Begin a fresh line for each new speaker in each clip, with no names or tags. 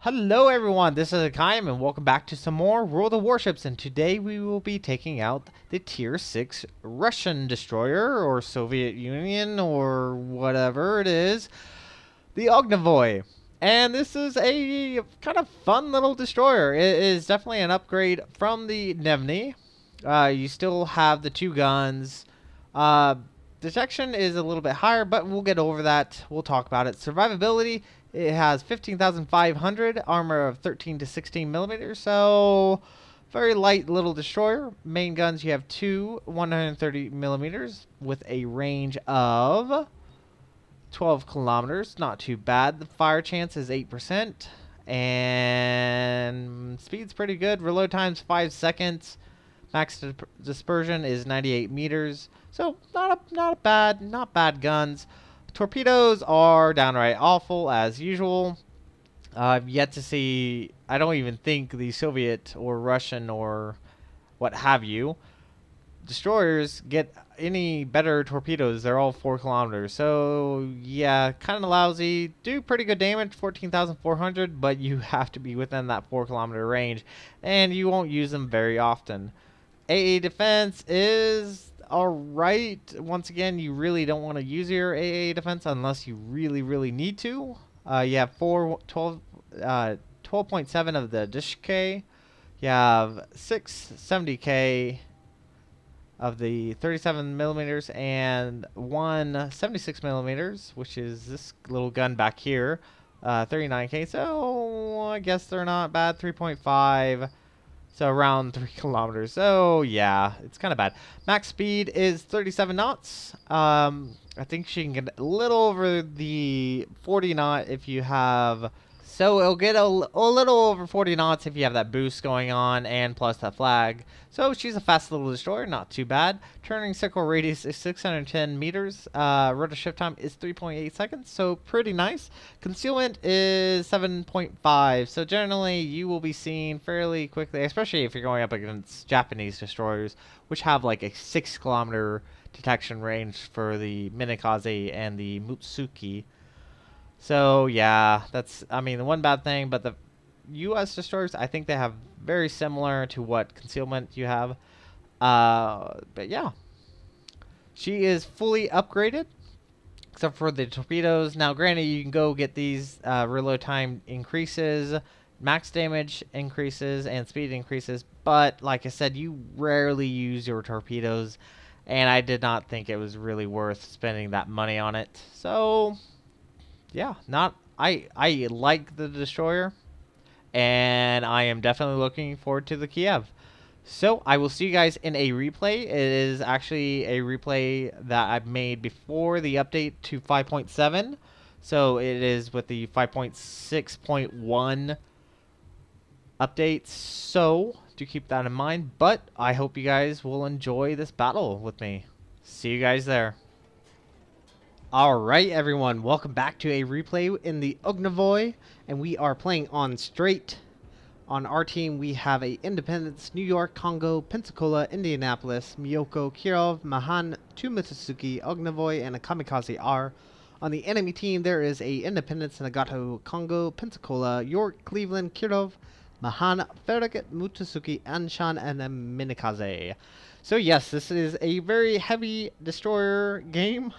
Hello everyone, this is Hakaym and welcome back to some more World of Warships, and today we will be taking out the Tier 6 Russian destroyer or Soviet Union or whatever it is, the Ognevoi. And this is a kind of fun little destroyer. It is definitely an upgrade from the Nevny. You still have the two guns. Detection is a little bit higher, but we'll get over that. We'll talk about it. Survivability, it has 15,500, armor of 13 to 16 millimeters, so very light little destroyer. Main guns, you have two 130 millimeters with a range of 12 kilometers. Not too bad. The fire chance is 8%, and speed's pretty good. Reload time's 5 seconds. Max dispersion is 98 meters. So not bad guns. Torpedoes are downright awful as usual. I've yet to see. I don't even think the Soviet or Russian or what have you destroyers get any better torpedoes. They're all 4 kilometers. So yeah, kind of lousy. Do pretty good damage, 14,400, but you have to be within that 4-kilometer range, and you won't use them very often. AA defense is alright. Once again, you really don't want to use your AA defense unless you really need to. You have 12.7 of the dish K. You have 670K of the 37 millimeters and one 76 millimeters, which is this little gun back here. 39K, so I guess they're not bad. 3.5. So around 3 kilometers. So yeah, it's kind of bad. Max speed is 37 knots. I think she can get a little over the 40 knot if you have. So it'll get a little over 40 knots if you have that boost going on, and plus that flag. So she's a fast little destroyer, not too bad. Turning circle radius is 610 meters. Rotor shift time is 3.8 seconds, so pretty nice. Concealment is 7.5, so generally you will be seen fairly quickly, especially if you're going up against Japanese destroyers, which have like a 6-kilometer detection range for the Minikaze and the Mutsuki. So yeah, that's, I mean, the one bad thing, but the U.S. destroyers, I think they have very similar to what concealment you have. But yeah, she is fully upgraded, except for the torpedoes. Now, granted, you can go get these reload time increases, max damage increases, and speed increases. But like I said, you rarely use your torpedoes, and I did not think it was really worth spending that money on it. So yeah, I like the destroyer, and I am definitely looking forward to the Kiev. So I will see you guys in a replay. It is actually a replay that I've made before the update to 5.7. So it is with the 5.6.1 update. So do keep that in mind. But I hope you guys will enjoy this battle with me. See you guys there. Alright everyone, welcome back to a replay in the Ognevoi, and we are playing on straight. On our team we have a Independence, New York, Congo, Pensacola, Indianapolis, Miyoko, Kiev, Mahan, two Mitsuki, Ognevoi, and a Kamikaze R. On the enemy team there is a Independence, Nagato, Congo, Pensacola, York, Cleveland, Kirov, Mahan, Farragut, Mutsuki, Anshan, and a Minikaze. So yes, this is a very heavy destroyer game.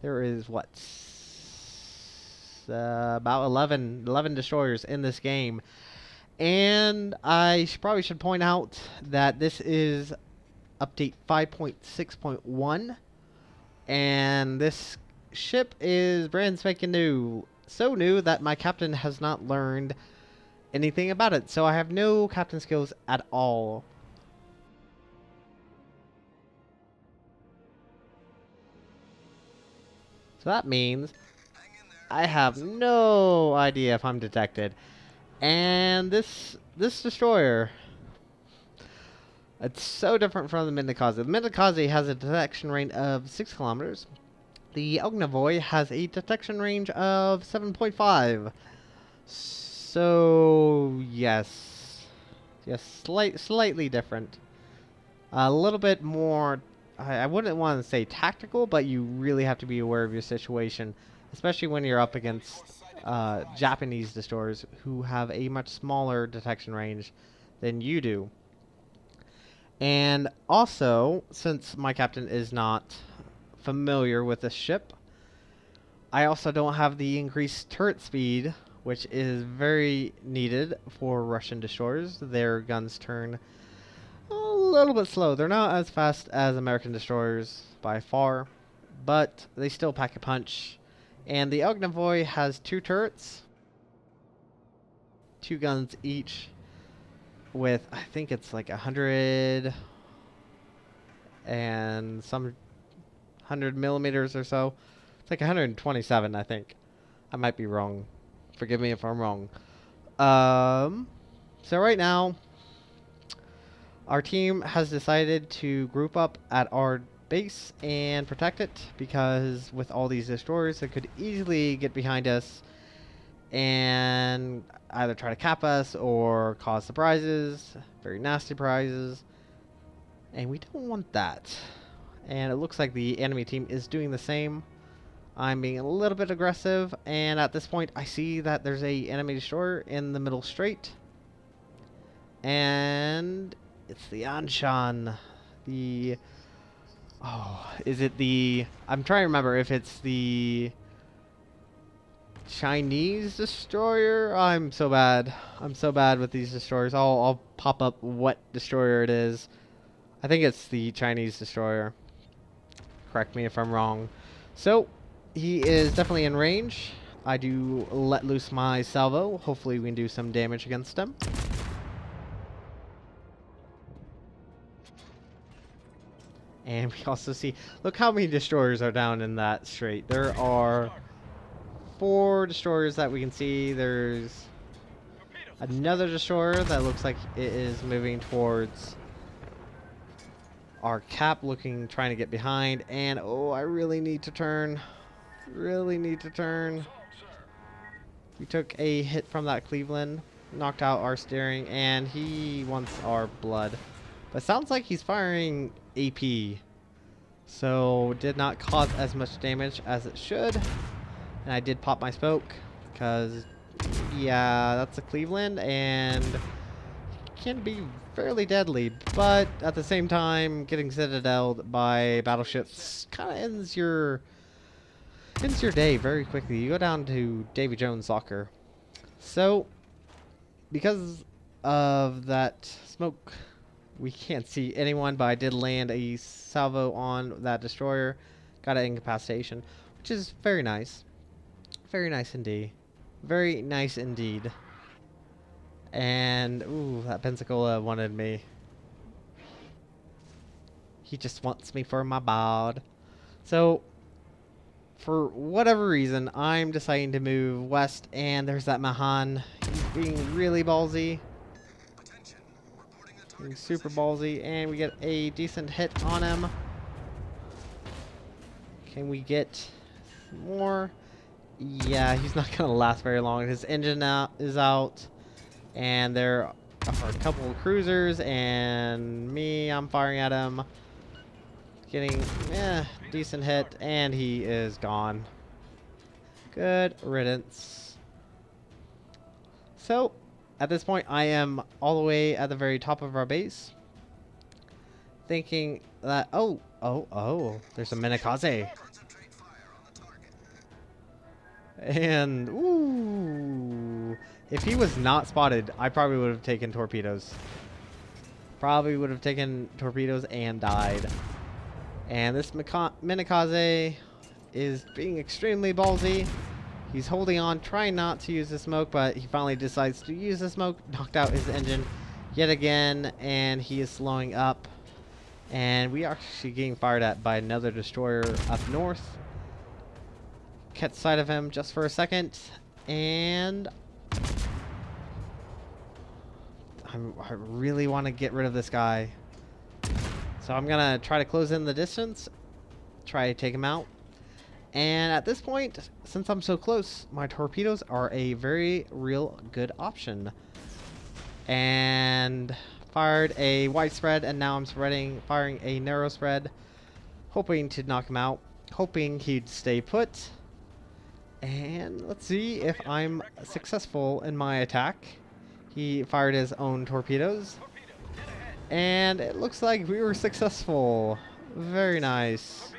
There is, what, about 11 destroyers in this game. And I probably should point out that this is update 5.6.1. And this ship is brand spanking new. So new that my captain has not learned anything about it. So I have no captain skills at all. So that means I have no idea if I'm detected. And this destroyer, it's so different from the Minikaze. The Minikaze has a detection range of 6 kilometers. The Ognevoi has a detection range of 7.5. So yes, slightly different. A little bit more, I wouldn't want to say tactical, but you really have to be aware of your situation, especially when you're up against Japanese destroyers who have a much smaller detection range than you do. And also, since my captain is not familiar with this ship, I also don't have the increased turret speed, which is very needed for Russian destroyers. Their guns turn a little bit slow. They're not as fast as American destroyers by far, but they still pack a punch. And the Ognevoi has 2 turrets, 2 guns each, with I think it's like 100 and some 100 millimeters or so. It's like 127, I think. I might be wrong. Forgive me if I'm wrong. So right now, our team has decided to group up at our base and protect it, because with all these destroyers, it could easily get behind us and either try to cap us or cause surprises, very nasty prizes, and we don't want that. And it looks like the enemy team is doing the same. I'm being a little bit aggressive, and at this point I see that there's a enemy destroyer in the middle straight, and it's the Anshan. Is it the... I'm trying to remember if it's the Chinese destroyer. I'm so bad. I'm so bad with these destroyers. I'll pop up what destroyer it is. I think it's the Chinese destroyer. Correct me if I'm wrong. So, he is definitely in range. I do let loose my salvo. Hopefully we can do some damage against him. And we also see, look how many destroyers are down in that strait. There are 4 destroyers that we can see. There's another destroyer that looks like it is moving towards our cap, trying to get behind. And oh, I really need to turn. Really need to turn. We took a hit from that Cleveland, knocked out our steering, and he wants our blood. But sounds like he's firing AP, so did not cause as much damage as it should. And I did pop my smoke, because yeah, that's a Cleveland and can be fairly deadly, but at the same time, getting citadeled by battleships kind of ends your day very quickly. You go down to Davy Jones soccer. So because of that smoke, we can't see anyone, but I did land a salvo on that destroyer. Got an incapacitation, which is very nice. Very nice indeed. Very nice indeed. And, ooh, that Pensacola wanted me. He just wants me for my bod. So, for whatever reason, I'm deciding to move west, and there's that Mahan. He's being really ballsy. Being super ballsy, and we get a decent hit on him. Can we get more? Yeah, he's not going to last very long. His engine is out, and there are a couple of cruisers, and I'm firing at him. Getting decent hit, and he is gone. Good riddance. So, at this point, I am all the way at the very top of our base, thinking that oh, there's a Minakaze. And ooh, if he was not spotted, I probably would have taken torpedoes. Probably would have taken torpedoes and died. And this Minakaze is being extremely ballsy. He's holding on, trying not to use the smoke, but he finally decides to use the smoke. Knocked out his engine yet again, and he is slowing up. And we are actually getting fired at by another destroyer up north. Catch sight of him just for a second, and I really want to get rid of this guy. So I'm going to try to close in the distance, try to take him out. And at this point, since I'm so close, my torpedoes are a very real good option. And fired a wide spread, and now I'm firing a narrow spread, hoping to knock him out, hoping he'd stay put.
And let's see if I'm successful in my attack. He fired his own torpedoes. And it looks like we were successful. Very nice.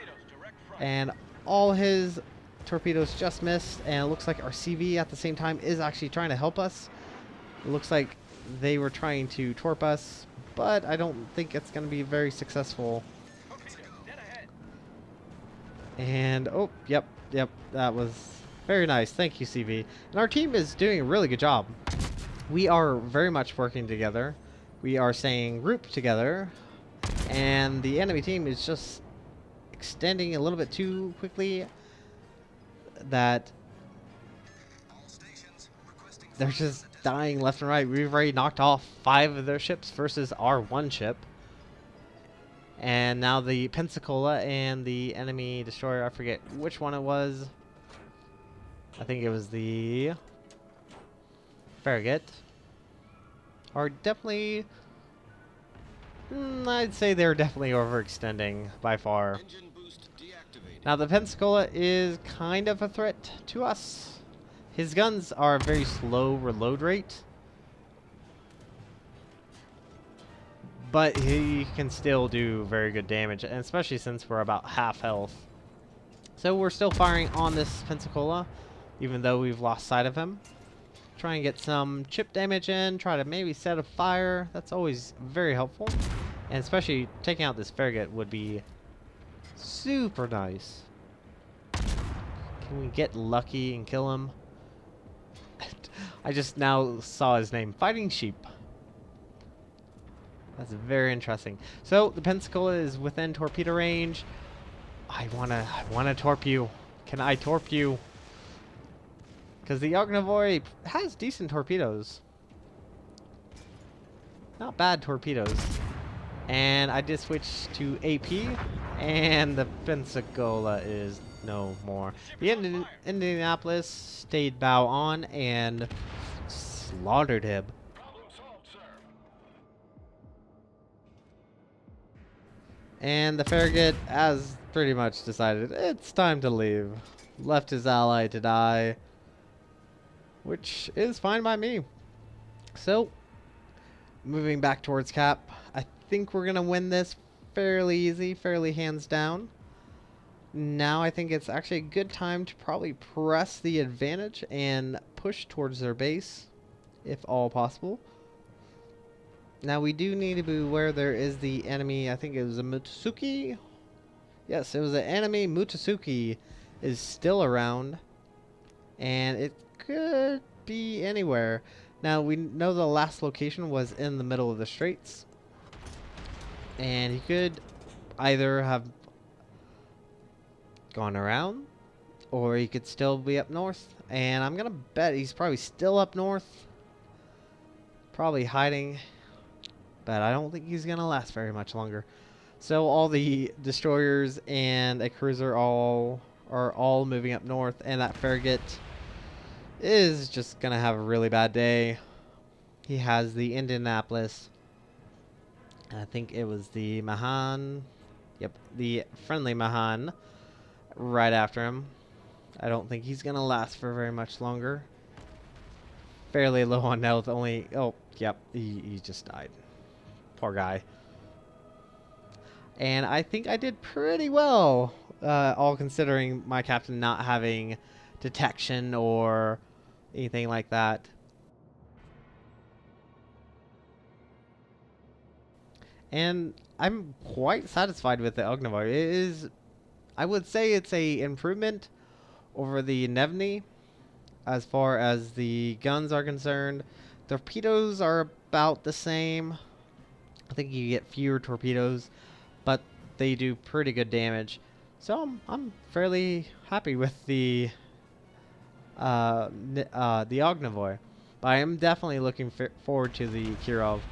And all his torpedoes just missed. And it looks like our CV at the same time is actually trying to help us. It looks like they were trying to torp us, but I don't think it's going to be very successful. And, oh, yep, that was very nice. Thank you, CV. And our team is doing a really good job. We are very much working together. We are staying grouped together. And the enemy team is just extending a little bit too quickly. That they're just dying left and right. We've already knocked off 5 of their ships versus our 1 ship. And now the Pensacola and the enemy destroyer, I forget which one it was. I think it was the Farragut. Are definitely... I'd say they're definitely overextending by far. Now the Pensacola is kind of a threat to us. His guns are a very slow reload rate. But he can still do very good damage, and especially since we're about half health. So we're still firing on this Pensacola, even though we've lost sight of him. Try and get some chip damage in, try to maybe set a fire. That's always very helpful. And especially taking out this Farragut would be super nice. Can we get lucky and kill him? I just now saw his name, Fighting Sheep. That's very interesting. So the Pensacola is within torpedo range. I wanna torp you. Can I torp you? Because the Ognevoi has decent torpedoes. Not bad torpedoes. And I did switch to AP, and the Pensacola is no more. The Indianapolis stayed bow on and slaughtered him. And the Farragut has pretty much decided it's time to leave. Left his ally to die, which is fine by me. So, moving back towards Cap, I think we're going to win this fairly easy, fairly hands down. Now I think it's actually a good time to probably press the advantage and push towards their base, if all possible. Now we do need to be aware there is the enemy, I think it was a Mutsuki. Yes, it was an enemy. Mutsuki is still around, and it could be anywhere. Now we know the last location was in the middle of the straits, and he could either have gone around, or he could still be up north. And I'm gonna bet he's probably still up north, probably hiding. But I don't think he's gonna last very much longer. So all the destroyers and a cruiser are all moving up north, and that Farragut is just gonna have a really bad day. He has the Indianapolis. I think it was the Mahan. Yep, the friendly Mahan right after him. I don't think he's gonna last for very much longer. Fairly low on health, only... Oh, yep, he just died. Poor guy. And I think I did pretty well, all considering my captain not having detection or anything like that. And I'm quite satisfied with the Ognevoi. It is, I would say it's a improvement over the Nevny as far as the guns are concerned. Torpedoes are about the same. I think you get fewer torpedoes, but they do pretty good damage. So I'm fairly happy with the Ognevoi. But I am definitely looking forward to the Kirov.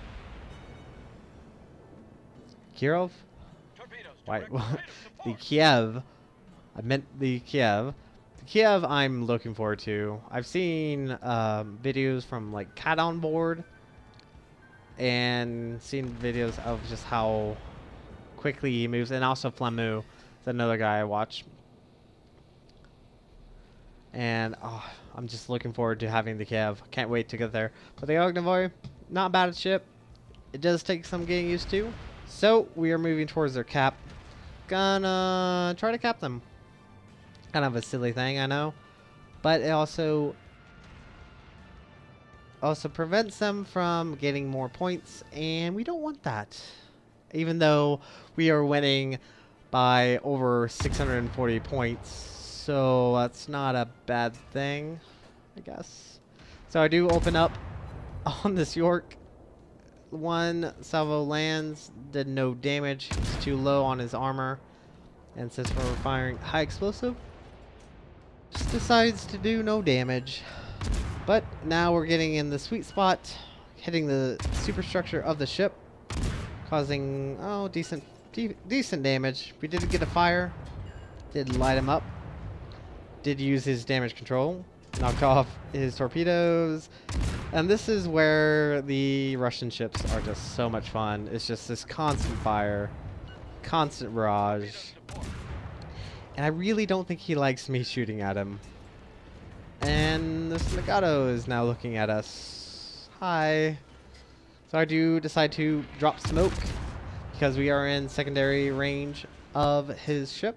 Kirov? Why? The Kiev. I meant the Kiev. The Kiev I'm looking forward to. I've seen videos from like Cat on Board, and seen videos of just how quickly he moves, and also Flamu is another guy I watch. And I'm just looking forward to having the Kiev. Can't wait to get there. But the Ognevoi, not a bad ship. It does take some getting used to. So we are moving towards their cap. Gonna try to cap them. Kind of a silly thing, I know. But it also prevents them from getting more points, and we don't want that. Even though we are winning by over 640 points, so that's not a bad thing, I guess. So I do open up on this York. One salvo lands, did no damage. He's too low on his armor, and since we're firing high explosive, just decides to do no damage. But now we're getting in the sweet spot, hitting the superstructure of the ship, causing decent damage. We did get a fire, did light him up, did use his damage control, knocked off his torpedoes, and this is where the Russian ships are just so much fun. It's just this constant fire, constant barrage, and I really don't think he likes me shooting at him. And this Nagato is now looking at us. Hi. So I do decide to drop smoke because we are in secondary range of his ship.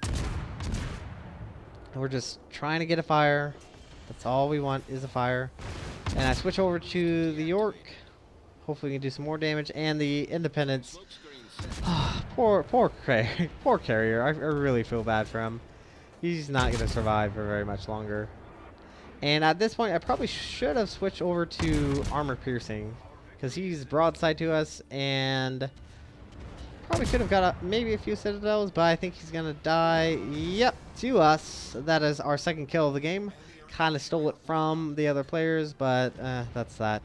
And we're just trying to get a fire. That's all we want is a fire. And I switch over to the York. Hopefully we can do some more damage. And the Independence. Poor carrier. I really feel bad for him. He's not going to survive for very much longer. And at this point, I probably should have switched over to armor piercing, because he's broadside to us, and probably could have got maybe a few citadels, but I think he's gonna die. Yep, to us. That is our second kill of the game. Kind of stole it from the other players, but that's that.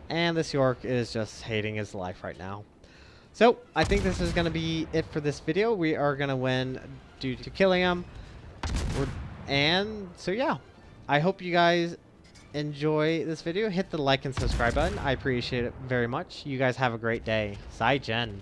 And this York is just hating his life right now. So I think this is gonna be it for this video. We are gonna win due to killing him. And so yeah. I hope you guys enjoy this video. Hit the like and subscribe button. I appreciate it very much. You guys have a great day. Sai Jen.